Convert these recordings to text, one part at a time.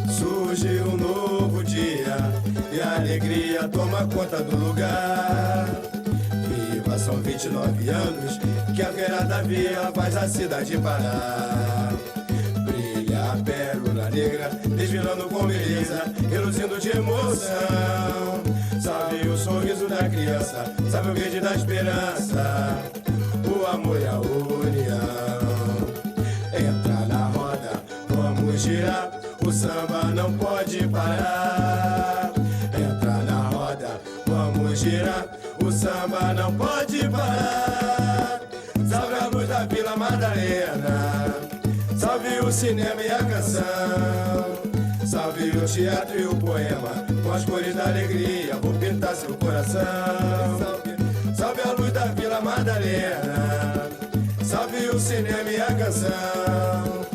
Surge um novo dia e a alegria toma conta do lugar. Viva, são 29 anos que a Feira da Vila faz a cidade parar. Brilha a pérola negra, desfilando com beleza, reluzindo de emoção. Salve o sorriso da criança, salve o verde da esperança, o amor e a união. Entra na roda, vamos girar, o samba não pode parar. Entra na roda, vamos girar, o samba não pode parar. Salve a luz da Vila Madalena, salve o cinema e a canção, salve o teatro e o poema, com as cores da alegria vou pintar seu coração. Salve a luz da Vila Madalena, salve o cinema e a canção,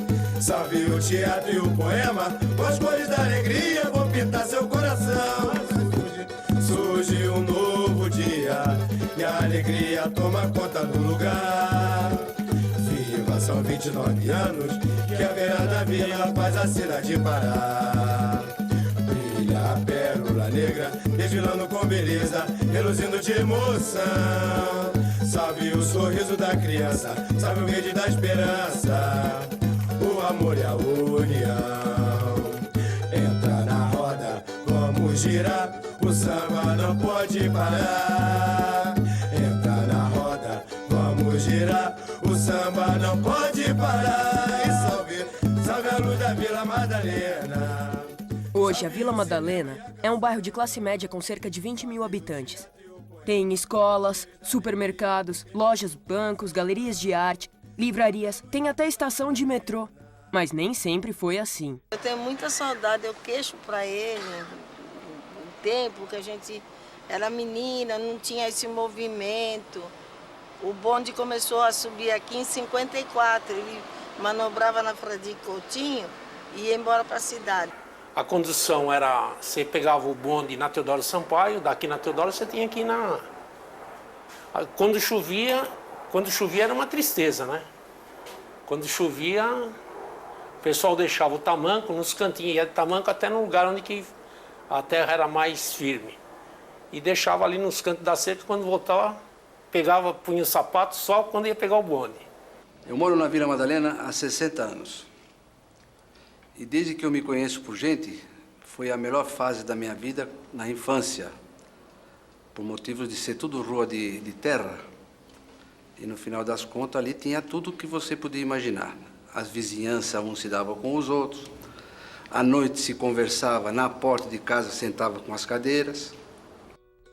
salve o teatro e o poema, com as cores da alegria vou pintar seu coração. Surge um novo dia e a alegria toma conta do lugar. Viva, são 29 anos que a Feira da Vila faz a cidade parar. Brilha a pérola negra, desfilando com beleza, reluzindo de emoção. Salve o sorriso da criança, salve o verde da esperança, o amor e a união. Entra na roda, vamos girar, o samba não pode parar. Entra na roda, vamos girar, o samba não pode parar. E salve a luz da Vila Madalena. Hoje, a Vila Madalena é um bairro de classe média com cerca de 20 mil habitantes. Tem escolas, supermercados, lojas, bancos, galerias de arte, livrarias, tem até estação de metrô. Mas nem sempre foi assim. Eu tenho muita saudade, eu queixo pra ele, o tempo que a gente era menina, não tinha esse movimento. O bonde começou a subir aqui em 54, ele manobrava na Fradique Coutinho e ia embora para a cidade. A condução era, você pegava o bonde na Teodoro Sampaio, daqui na Teodoro você tinha que ir na... Quando chovia era uma tristeza, né? Quando chovia, o pessoal deixava o tamanco nos cantinhos, ia de tamanco até no lugar onde que a terra era mais firme. E deixava ali nos cantos da cerca, quando voltava, pegava, punha o sapato só quando ia pegar o bonde. Eu moro na Vila Madalena há 60 anos. E desde que eu me conheço por gente, foi a melhor fase da minha vida na infância. Por motivos de ser tudo rua de terra. E no final das contas ali tinha tudo que você podia imaginar. As vizinhanças, uns se davam com os outros. À noite se conversava na porta de casa, sentava com as cadeiras.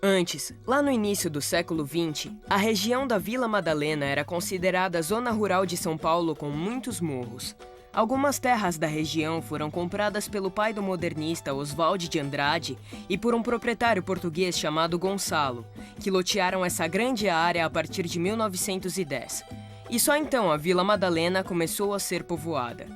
Antes, lá no início do século XX, a região da Vila Madalena era considerada zona rural de São Paulo com muitos morros. Algumas terras da região foram compradas pelo pai do modernista Oswald de Andrade e por um proprietário português chamado Gonçalo, que lotearam essa grande área a partir de 1910. E só então a Vila Madalena começou a ser povoada.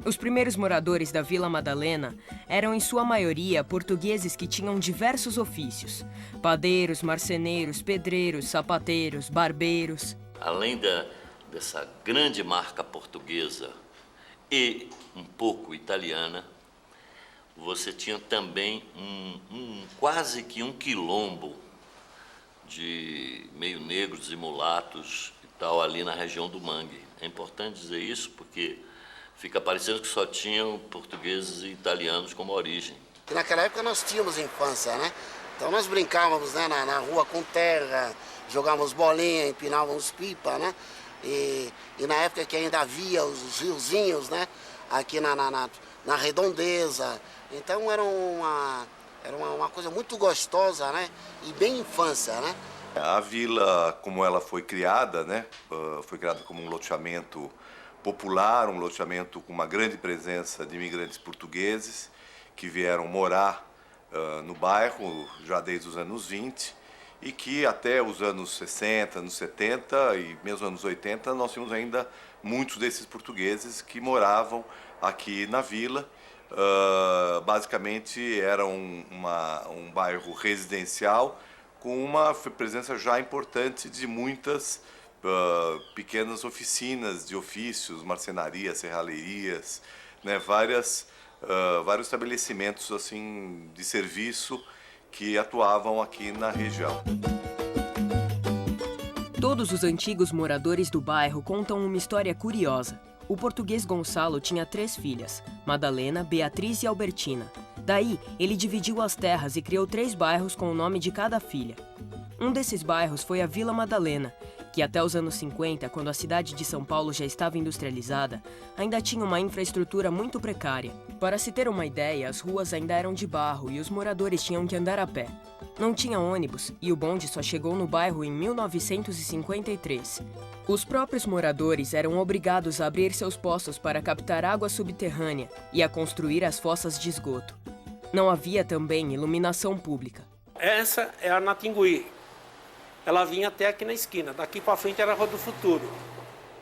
Os primeiros moradores da Vila Madalena eram, em sua maioria, portugueses que tinham diversos ofícios: padeiros, marceneiros, pedreiros, sapateiros, barbeiros. Além dessa grande marca portuguesa e um pouco italiana, você tinha também quase que um quilombo de meio negros e mulatos e tal ali na região do Mangue. É importante dizer isso porque fica parecendo que só tinham portugueses e italianos como origem. E naquela época nós tínhamos infância, né? Então nós brincávamos, né, na rua com terra, jogávamos bolinha, empinávamos pipa, né? E na época que ainda havia os riozinhos, né? Aqui na redondeza. Então era uma coisa muito gostosa, né? E bem infância, né? A vila, como ela foi criada, né? Foi criada como um loteamento popular, um loteamento com uma grande presença de imigrantes portugueses que vieram morar no bairro já desde os anos 20 e que até os anos 60, anos 70 e mesmo anos 80 nós tínhamos ainda muitos desses portugueses que moravam aqui na vila. Basicamente era um bairro residencial com uma presença já importante de muitas pequenas oficinas de ofícios, marcenarias, serralherias, né, vários estabelecimentos assim de serviço que atuavam aqui na região. Todos os antigos moradores do bairro contam uma história curiosa. O português Gonçalo tinha 3 filhas, Madalena, Beatriz e Albertina. Daí, ele dividiu as terras e criou 3 bairros com o nome de cada filha. Um desses bairros foi a Vila Madalena, que até os anos 50, quando a cidade de São Paulo já estava industrializada, ainda tinha uma infraestrutura muito precária. Para se ter uma ideia, as ruas ainda eram de barro e os moradores tinham que andar a pé. Não tinha ônibus e o bonde só chegou no bairro em 1953. Os próprios moradores eram obrigados a abrir seus poços para captar água subterrânea e a construir as fossas de esgoto. Não havia também iluminação pública. Essa é a Natingui. Ela vinha até aqui na esquina. Daqui para frente era a Rua do Futuro.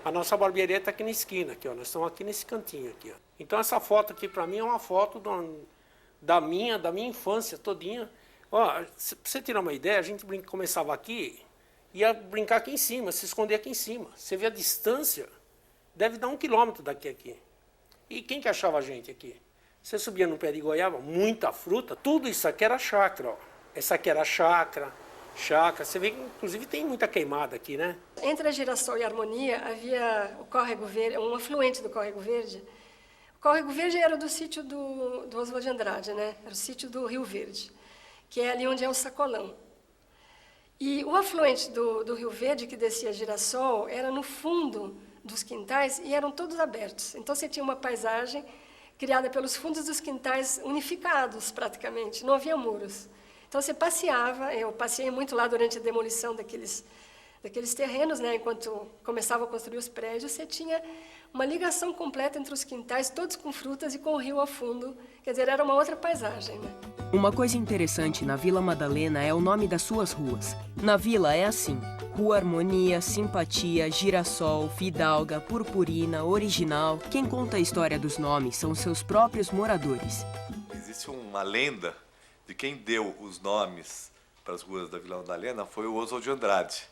A nossa barbearia está aqui na esquina, aqui, ó. Nós estamos aqui nesse cantinho aqui, ó. Então essa foto aqui para mim é uma foto da minha infância todinha. Ó, pra você tirar uma ideia, a gente começava aqui, ia brincar aqui em cima, se esconder aqui em cima. Você vê a distância, deve dar 1 quilômetro daqui a aqui. E quem que achava a gente aqui? Você subia no pé de goiaba, muita fruta, tudo isso aqui era chácara, ó. Essa aqui era chácara. Você vê que inclusive tem muita queimada aqui, né? Entre a Girassol e a Harmonia havia o Córrego Verde, um afluente do Córrego Verde. O Córrego Verde era do sítio do Oswald de Andrade, né? Era o sítio do Rio Verde, que é ali onde é o Sacolão. E o afluente do Rio Verde, que descia a Girassol, era no fundo dos quintais e eram todos abertos. Então você tinha uma paisagem criada pelos fundos dos quintais unificados praticamente, não havia muros. Então você passeava, eu passei muito lá durante a demolição daqueles terrenos, né? Enquanto começavam a construir os prédios, você tinha uma ligação completa entre os quintais, todos com frutas e com o rio ao fundo. Quer dizer, era uma outra paisagem, né? Uma coisa interessante na Vila Madalena é o nome das suas ruas. Na vila é assim: Rua Harmonia, Simpatia, Girassol, Fidalga, Purpurina, Original. Quem conta a história dos nomes são seus próprios moradores. Existe uma lenda de quem deu os nomes para as ruas da Vila Madalena foi o Oswald de Andrade,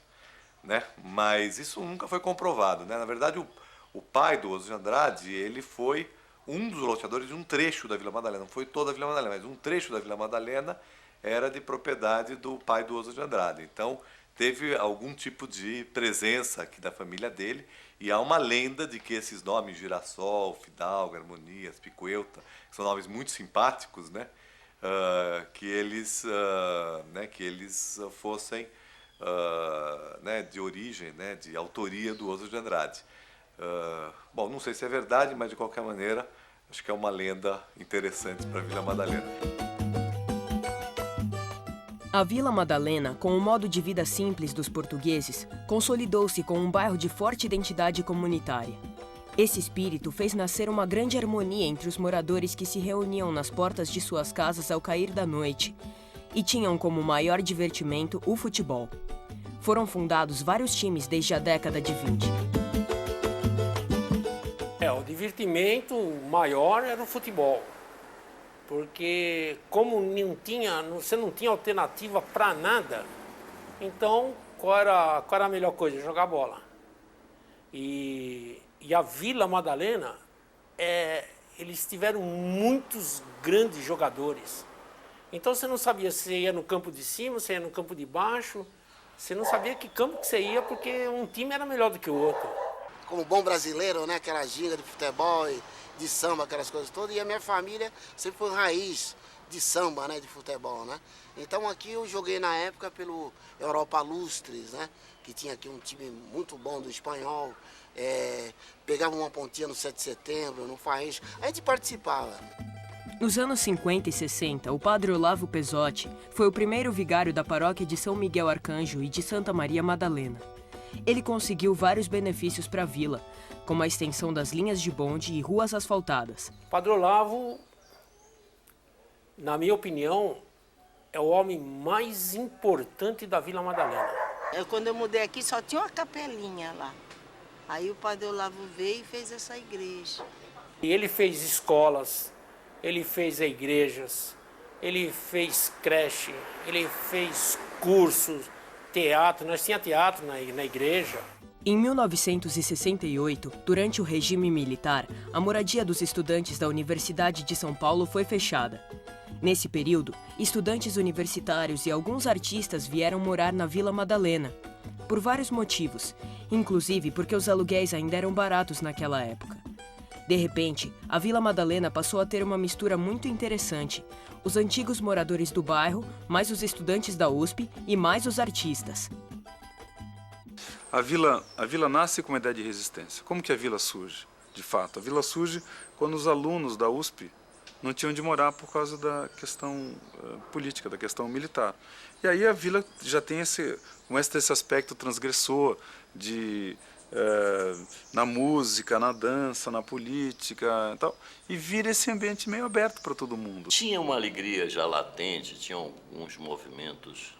né? Mas isso nunca foi comprovado, né? Na verdade, o pai do Oswald de Andrade, ele foi um dos loteadores de um trecho da Vila Madalena. Não foi toda a Vila Madalena, mas um trecho da Vila Madalena era de propriedade do pai do Oswald de Andrade. Então, teve algum tipo de presença aqui da família dele, e há uma lenda de que esses nomes, Girassol, Fidalga, Harmonia, Picuelta, são nomes muito simpáticos, né? Que eles fossem né, de origem, né, de autoria do Oswald de Andrade. Bom, não sei se é verdade, mas de qualquer maneira, acho que é uma lenda interessante para a Vila Madalena. A Vila Madalena, com o modo de vida simples dos portugueses, consolidou-se com um bairro de forte identidade comunitária. Esse espírito fez nascer uma grande harmonia entre os moradores que se reuniam nas portas de suas casas ao cair da noite e tinham como maior divertimento o futebol. Foram fundados vários times desde a década de 20. O divertimento maior era o futebol, porque como você não tinha alternativa para nada, então qual era a melhor coisa? Jogar bola. E a Vila Madalena, eles tiveram muitos grandes jogadores. Então você não sabia se você ia no campo de cima, se ia no campo de baixo. Você não sabia que campo que você ia, porque um time era melhor do que o outro. Como bom brasileiro, né? Aquela ginga de futebol, de samba, aquelas coisas todas. E a minha família sempre foi raiz de samba, né? De futebol, né? Então aqui eu joguei na época pelo Europa Lustres, né? Que tinha aqui um time muito bom do espanhol. Pegava uma pontinha no 7 de setembro, no Faísca, a gente participava. Nos anos 50 e 60, o padre Olavo Pesotti foi o primeiro vigário da paróquia de São Miguel Arcanjo e de Santa Maria Madalena. Ele conseguiu vários benefícios para a vila, como a extensão das linhas de bonde e ruas asfaltadas. Padre Olavo, na minha opinião, é o homem mais importante da Vila Madalena. Quando eu mudei aqui, só tinha uma capelinha lá. Aí o padre Olavo veio e fez essa igreja. E ele fez escolas, ele fez igrejas, ele fez creche, ele fez cursos, teatro. Nós tínhamos teatro na igreja. Em 1968, durante o regime militar, a moradia dos estudantes da Universidade de São Paulo foi fechada. Nesse período, estudantes universitários e alguns artistas vieram morar na Vila Madalena, por vários motivos, inclusive porque os aluguéis ainda eram baratos naquela época. De repente, a Vila Madalena passou a ter uma mistura muito interessante. Os antigos moradores do bairro, mais os estudantes da USP e mais os artistas. A vila nasce com uma ideia de resistência. Como que a vila surge? De fato, a vila surge quando os alunos da USP não tinham onde morar por causa da questão política, da questão militar. E aí a vila já tem começa a ter esse aspecto transgressor na música, na dança, na política e tal, e vira esse ambiente meio aberto para todo mundo. Tinha uma alegria já latente, tinha alguns movimentos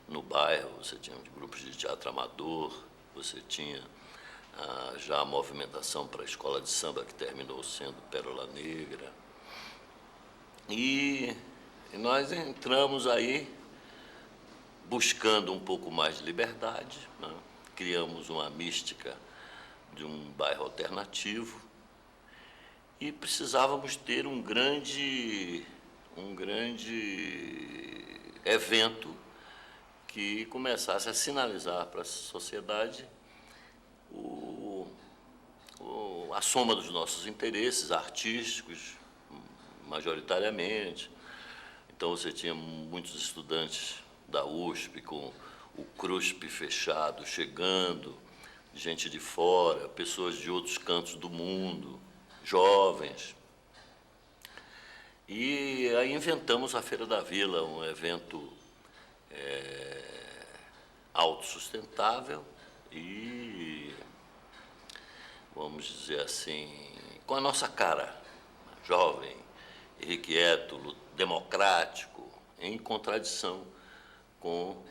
no bairro, você tinha grupos de teatro amador, você tinha já a movimentação para a escola de samba que terminou sendo Pérola Negra. E nós entramos aí buscando um pouco mais de liberdade, né? Criamos uma mística de um bairro alternativo e precisávamos ter um grande evento que começasse a sinalizar para a sociedade a soma dos nossos interesses artísticos, majoritariamente. Então você tinha muitos estudantes da USP com o CRUSP fechado, chegando, gente de fora, pessoas de outros cantos do mundo, jovens. E aí inventamos a Feira da Vila, um evento autossustentável e, vamos dizer assim, com a nossa cara, jovem, irrequieto, democrático, em contradição com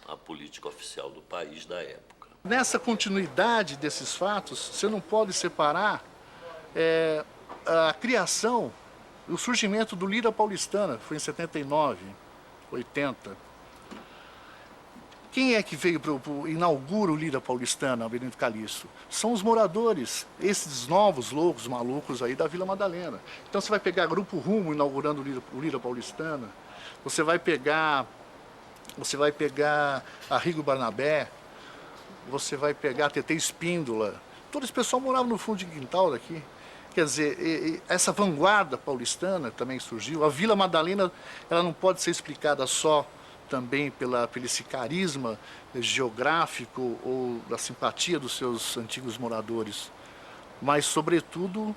a política oficial do país da época. Nessa continuidade desses fatos, você não pode separar a criação, o surgimento do Lira Paulistana, que foi em 79, 80. Quem é que veio inaugura o Lira Paulistana, Benito Calixto? São os moradores, esses novos loucos, malucos aí da Vila Madalena. Então você vai pegar Grupo Rumo inaugurando o Lira Paulistana, você vai pegar a Rigo Barnabé, você vai pegar a TT Espíndola. Todo esse pessoal morava no fundo de quintal daqui. Quer dizer, essa vanguarda paulistana também surgiu. A Vila Madalena, ela não pode ser explicada só também pelo esse carisma geográfico ou da simpatia dos seus antigos moradores, mas, sobretudo,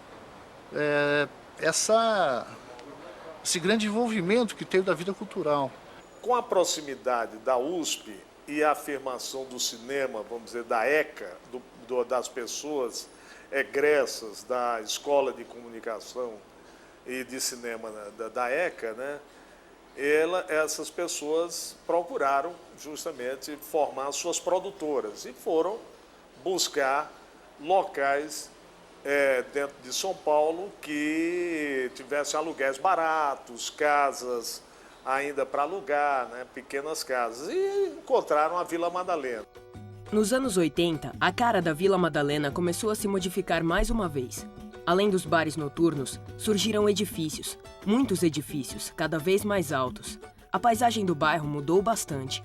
esse grande envolvimento que teve da vida cultural. Com a proximidade da USP e a afirmação do cinema, vamos dizer, da ECA, das pessoas egressas da Escola de Comunicação e de Cinema da ECA, né? Essas pessoas procuraram justamente formar suas produtoras e foram buscar locais dentro de São Paulo que tivessem aluguéis baratos, casas ainda para alugar, né, pequenas casas, e encontraram a Vila Madalena. Nos anos 80, a cara da Vila Madalena começou a se modificar mais uma vez. Além dos bares noturnos, surgiram edifícios, muitos edifícios, cada vez mais altos. A paisagem do bairro mudou bastante.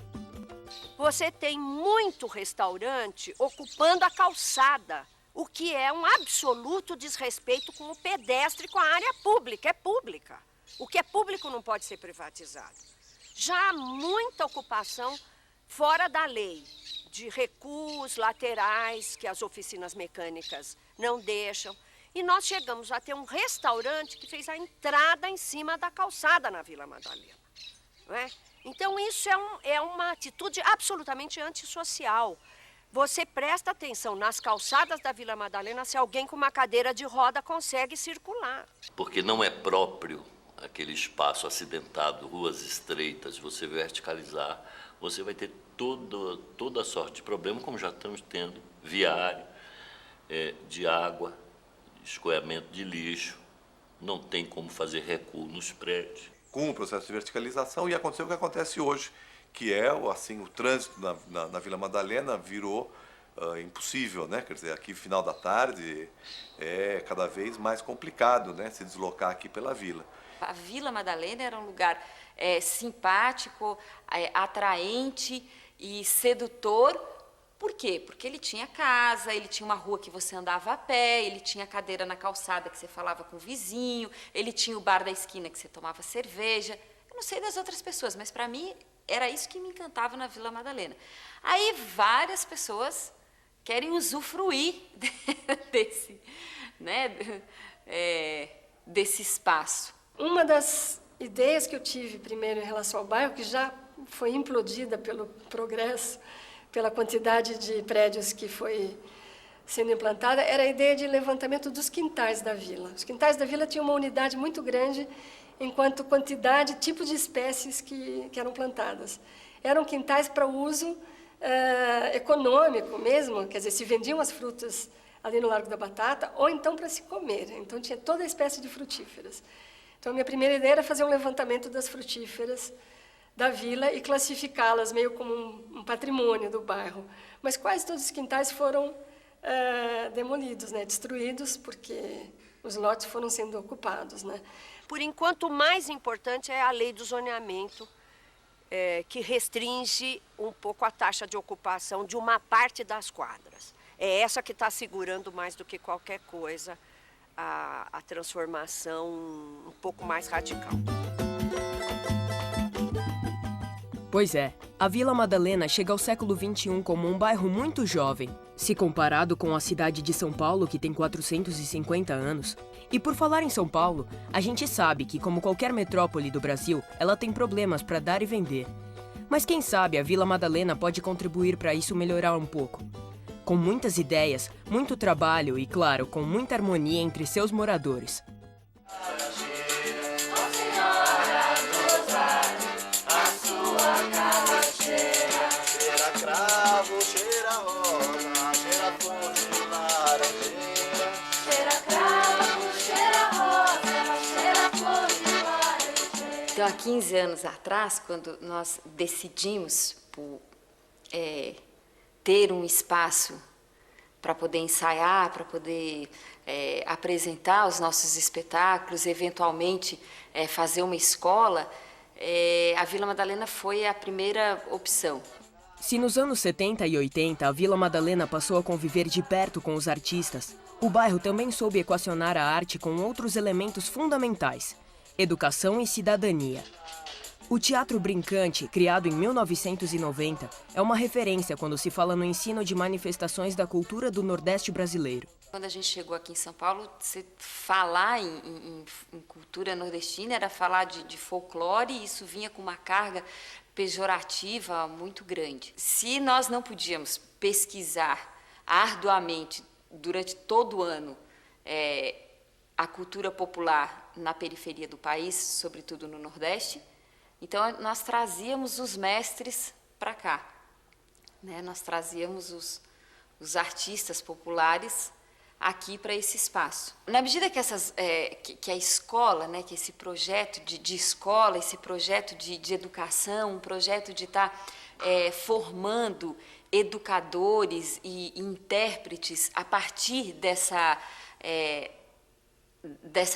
Você tem muito restaurante ocupando a calçada, o que é um absoluto desrespeito com o pedestre, com a área pública. É pública. O que é público não pode ser privatizado. Já há muita ocupação fora da lei, de recuos laterais que as oficinas mecânicas não deixam. E nós chegamos a ter um restaurante que fez a entrada em cima da calçada na Vila Madalena. Não é? Então, isso é uma atitude absolutamente antissocial. Você presta atenção nas calçadas da Vila Madalena se alguém com uma cadeira de roda consegue circular. Porque não é próprio aquele espaço acidentado, ruas estreitas, você verticalizar, você vai ter toda a sorte de problema, como já estamos tendo, viário, de água, escoamento de lixo, não tem como fazer recuo nos prédios. Com o processo de verticalização, e aconteceu o que acontece hoje, que é assim, o trânsito na Vila Madalena virou impossível, né? Quer dizer, aqui final da tarde é cada vez mais complicado, né, se deslocar aqui pela vila. A Vila Madalena era um lugar simpático, atraente e sedutor. Por quê? Porque ele tinha casa, ele tinha uma rua que você andava a pé, ele tinha cadeira na calçada que você falava com o vizinho, ele tinha o bar da esquina que você tomava cerveja. Eu não sei das outras pessoas, mas para mim era isso que me encantava na Vila Madalena. Aí várias pessoas querem usufruir desse espaço. Uma das ideias que eu tive primeiro em relação ao bairro, que já foi implodida pelo progresso, pela quantidade de prédios que foi sendo implantada, era a ideia de levantamento dos quintais da vila. Os quintais da vila tinham uma unidade muito grande enquanto quantidade, tipo de espécies que eram plantadas. Eram quintais para uso econômico mesmo, quer dizer, se vendiam as frutas ali no Largo da Batata, ou então para se comer. Então tinha toda a espécie de frutíferas. Então a minha primeira ideia era fazer um levantamento das frutíferas da vila e classificá-las meio como um patrimônio do bairro. Mas quase todos os quintais foram demolidos, né, destruídos, porque os lotes foram sendo ocupados, né. Por enquanto, o mais importante é a lei do zoneamento, que restringe um pouco a taxa de ocupação de uma parte das quadras. É essa que está segurando mais do que qualquer coisa a transformação um pouco mais radical. Pois é, a Vila Madalena chega ao século XXI como um bairro muito jovem, se comparado com a cidade de São Paulo, que tem 450 anos. E por falar em São Paulo, a gente sabe que, como qualquer metrópole do Brasil, ela tem problemas para dar e vender. Mas quem sabe a Vila Madalena pode contribuir para isso melhorar um pouco. Com muitas ideias, muito trabalho e, claro, com muita harmonia entre seus moradores. Então, há 15 anos atrás, quando nós decidimos por ter um espaço para poder ensaiar, para poder apresentar os nossos espetáculos, eventualmente fazer uma escola, a Vila Madalena foi a primeira opção. Se nos anos 70 e 80 a Vila Madalena passou a conviver de perto com os artistas, o bairro também soube equacionar a arte com outros elementos fundamentais: educação e cidadania. O Teatro Brincante, criado em 1990, é uma referência quando se fala no ensino de manifestações da cultura do Nordeste brasileiro. Quando a gente chegou aqui em São Paulo, falar em cultura nordestina era falar de folclore, e isso vinha com uma carga pejorativa muito grande. Se nós não podíamos pesquisar arduamente durante todo o ano a cultura popular na periferia do país, sobretudo no Nordeste, então nós trazíamos os mestres para cá, né? Nós trazíamos os artistas populares aqui para esse espaço. Na medida que que a escola, né, que esse projeto de escola, esse projeto de educação, um projeto de estar formando educadores e intérpretes a partir dessa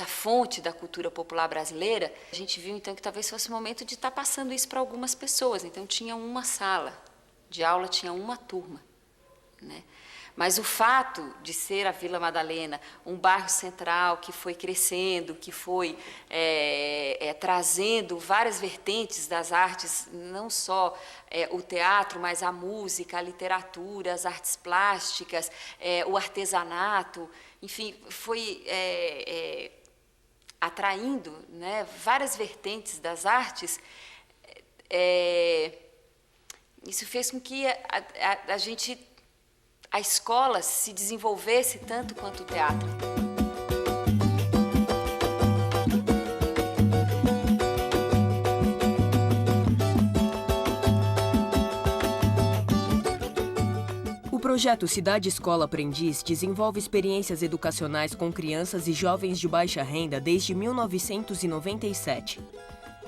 fonte da cultura popular brasileira, a gente viu então que talvez fosse o momento de estar passando isso para algumas pessoas. Então tinha uma sala de aula, tinha uma turma, né? Mas o fato de ser a Vila Madalena um bairro central que foi crescendo, que foi trazendo várias vertentes das artes, não só o teatro, mas a música, a literatura, as artes plásticas, o artesanato, enfim, foi atraindo, né, várias vertentes das artes. Isso fez com que a escola se desenvolvesse tanto quanto o teatro. projeto Cidade Escola Aprendiz desenvolve experiências educacionais com crianças e jovens de baixa renda desde 1997.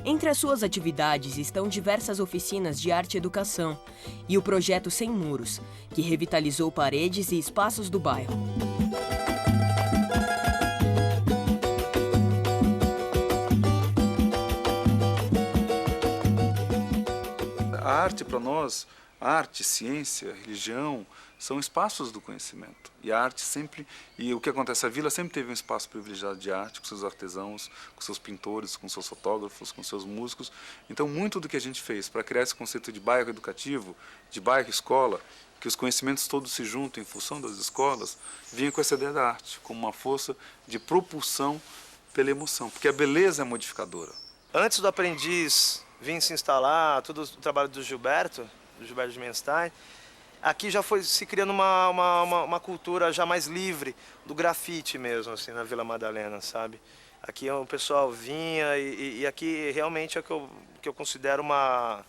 Entre as suas atividades estão diversas oficinas de arte e educação e o projeto Sem Muros, que revitalizou paredes e espaços do bairro. A arte para nós, arte, ciência, religião, são espaços do conhecimento. E a arte sempre, e o que acontece, a vila sempre teve um espaço privilegiado de arte, com seus artesãos, com seus pintores, com seus fotógrafos, com seus músicos. Então, muito do que a gente fez para criar esse conceito de bairro educativo, de bairro escola, que os conhecimentos todos se juntam em função das escolas, vinha com essa ideia da arte, como uma força de propulsão pela emoção, porque a beleza é modificadora. Antes do aprendiz vir se instalar, todo o trabalho do Gilberto de Menstein, aqui já foi se criando uma cultura já mais livre do grafite mesmo, assim, na Vila Madalena, sabe? Aqui o pessoal vinha e aqui realmente é que eu considero uma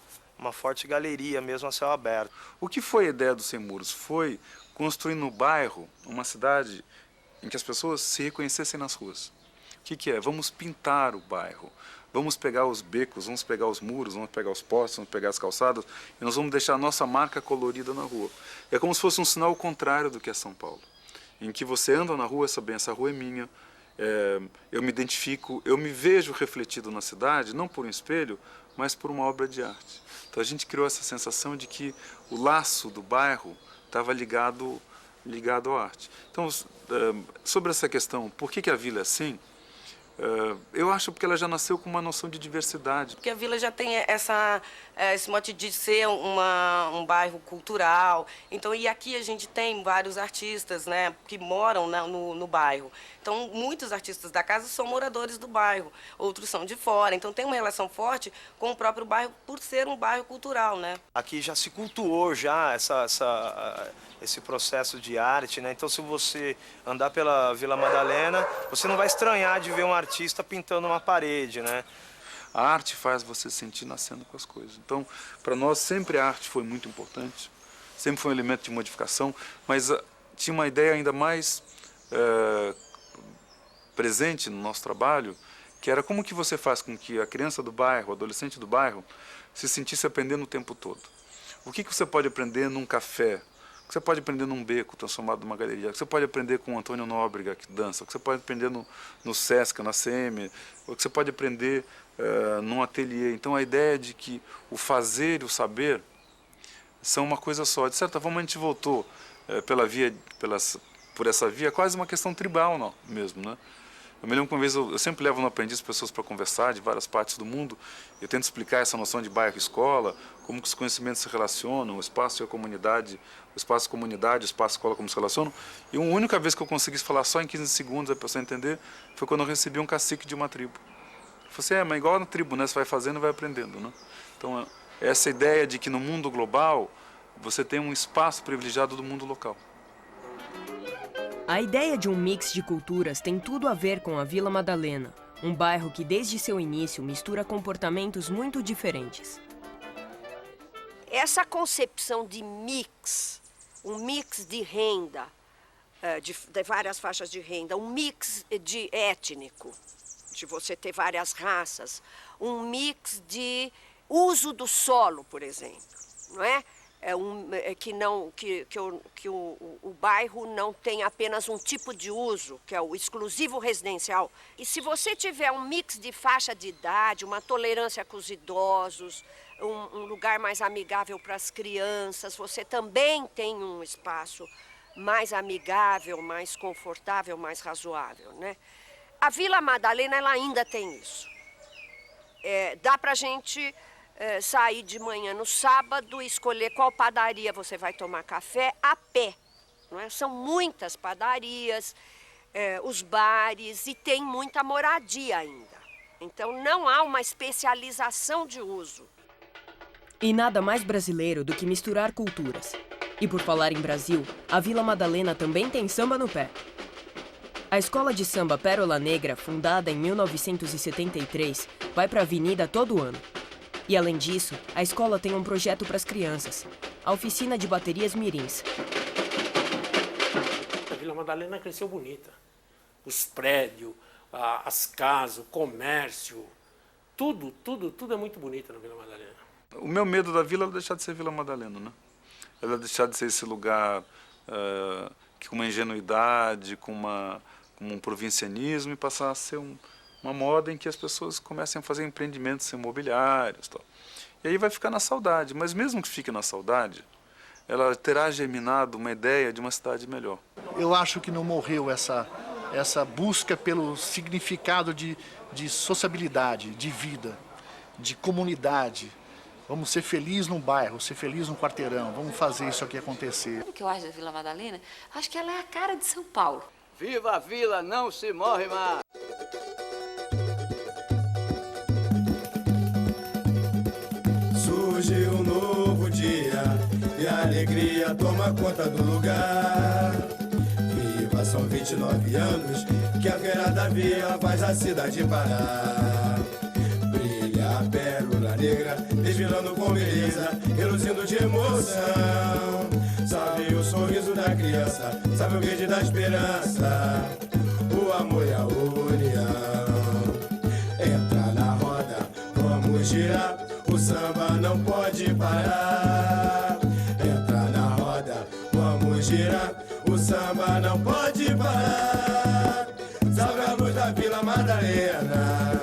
forte galeria mesmo a céu aberto. O que foi a ideia do Sem Muros? Foi construir no bairro uma cidade em que as pessoas se reconhecessem nas ruas. O que é? Vamos pintar o bairro. Vamos pegar os becos, vamos pegar os muros, vamos pegar os postes, vamos pegar as calçadas e nós vamos deixar a nossa marca colorida na rua. É como se fosse um sinal contrário do que é São Paulo, em que você anda na rua, sabe, essa rua é minha, eu me identifico, eu me vejo refletido na cidade, não por um espelho, mas por uma obra de arte. Então a gente criou essa sensação de que o laço do bairro estava ligado à arte. Então, sobre essa questão, por que a vila é assim? Eu acho porque ela já nasceu com uma noção de diversidade. Porque a vila já tem esse mote de ser um bairro cultural. Então, e aqui a gente tem vários artistas, né, que moram no bairro. Então, muitos artistas da casa são moradores do bairro, outros são de fora. Então, tem uma relação forte com o próprio bairro por ser um bairro cultural, né? Aqui já se cultuou já esse processo de arte, né? Então, se você andar pela Vila Madalena, você não vai estranhar de ver um artista pintando uma parede, né? A arte faz você sentir nascendo com as coisas. Então, para nós, sempre a arte foi muito importante, sempre foi um elemento de modificação, mas tinha uma ideia ainda mais presente no nosso trabalho, que era como que você faz com que a criança do bairro, o adolescente do bairro, se sentisse aprendendo o tempo todo. O que você pode aprender num café? O que você pode aprender num beco transformado numa galeria? O que você pode aprender com o Antônio Nóbrega, que dança? O que você pode aprender no Sesc, na CM? O que você pode aprender num ateliê? Então, a ideia de que o fazer e o saber são uma coisa só. De certa forma, a gente voltou por essa via, quase uma questão tribal não, mesmo, né? Eu me lembro que uma vez, eu sempre levo no aprendiz pessoas para conversar de várias partes do mundo, eu tento explicar essa noção de bairro-escola, como que os conhecimentos se relacionam, o espaço e a comunidade, o espaço-comunidade, o espaço-escola, como se relacionam. E a única vez que eu consegui falar só em 15 segundos, a pessoa entender, foi quando eu recebi um cacique de uma tribo. Eu falei assim, mas igual na tribo, né? Você vai fazendo e vai aprendendo, né? Então, essa ideia de que no mundo global, você tem um espaço privilegiado do mundo local. A ideia de um mix de culturas tem tudo a ver com a Vila Madalena, um bairro que desde seu início mistura comportamentos muito diferentes. Essa concepção de mix, um mix de renda, de várias faixas de renda, um mix de étnico, de você ter várias raças, um mix de uso do solo, por exemplo, não é? Que o bairro não tem apenas um tipo de uso, que é o exclusivo residencial. E se você tiver um mix de faixa de idade, uma tolerância com os idosos, um lugar mais amigável para as crianças, você também tem um espaço mais amigável, mais confortável, mais razoável, né? A Vila Madalena, ela ainda tem isso. Dá para a gente sair de manhã no sábado e escolher qual padaria você vai tomar café a pé. Não é? São muitas padarias, os bares, e tem muita moradia ainda. Então não há uma especialização de uso. E nada mais brasileiro do que misturar culturas. E por falar em Brasil, a Vila Madalena também tem samba no pé. A escola de samba Pérola Negra, fundada em 1973, vai para a avenida todo ano. E além disso, a escola tem um projeto para as crianças, a oficina de baterias mirins. Vila Madalena cresceu bonita. Os prédios, as casas, o comércio, tudo é muito bonito na Vila Madalena. O meu medo da vila é deixar de ser Vila Madalena, né? Ela deixar de ser esse lugar que com uma ingenuidade, com um provincianismo, e passar a ser uma moda em que as pessoas comecem a fazer empreendimentos imobiliários, tal. E aí vai ficar na saudade, mas mesmo que fique na saudade, ela terá germinado uma ideia de uma cidade melhor. Eu acho que não morreu essa busca pelo significado de sociabilidade, de vida, de comunidade. Vamos ser felizes num bairro, ser felizes num quarteirão, vamos fazer isso aqui acontecer. O que eu acho da Vila Madalena? Acho que ela é a cara de São Paulo. Viva a vila, não se morre mais! Surge um novo dia e a alegria toma conta do lugar. Viva, são 29 anos que a feira da vila faz a cidade parar. Brilha a pérola negra, desfilando com beleza, reluzindo de emoção. Salve o sorriso da criança, salve o verde da esperança, o amor e a união. Entra na roda, vamos girar, o samba não pode parar. Entra na roda, vamos girar, o samba não pode parar. Salve a luz da Vila Madalena,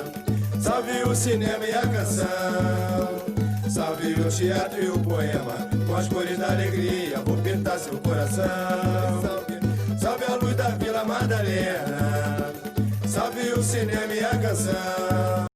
salve o cinema e a canção, salve o teatro e o poema, com as cores da alegria vou pintar seu coração. Salve a luz da Vila Madalena, salve o cinema e a canção,